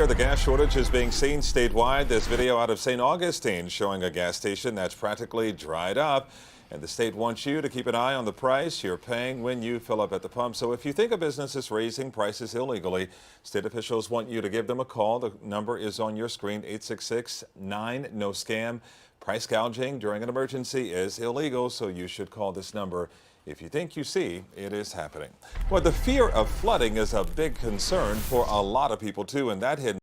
The gas shortage is being seen statewide. This video out of St. Augustine showing a gas station that's practically dried up. And the state wants you to keep an eye on the price you're paying when you fill up at the pump. So if you think a business is raising prices illegally, state officials want you to give them a call. The number is on your screen, 866-9-NO-SCAM. Price gouging during an emergency is illegal, so you should call this number if you think you see it is happening. Well, the fear of flooding is a big concern for a lot of people too, and that hidden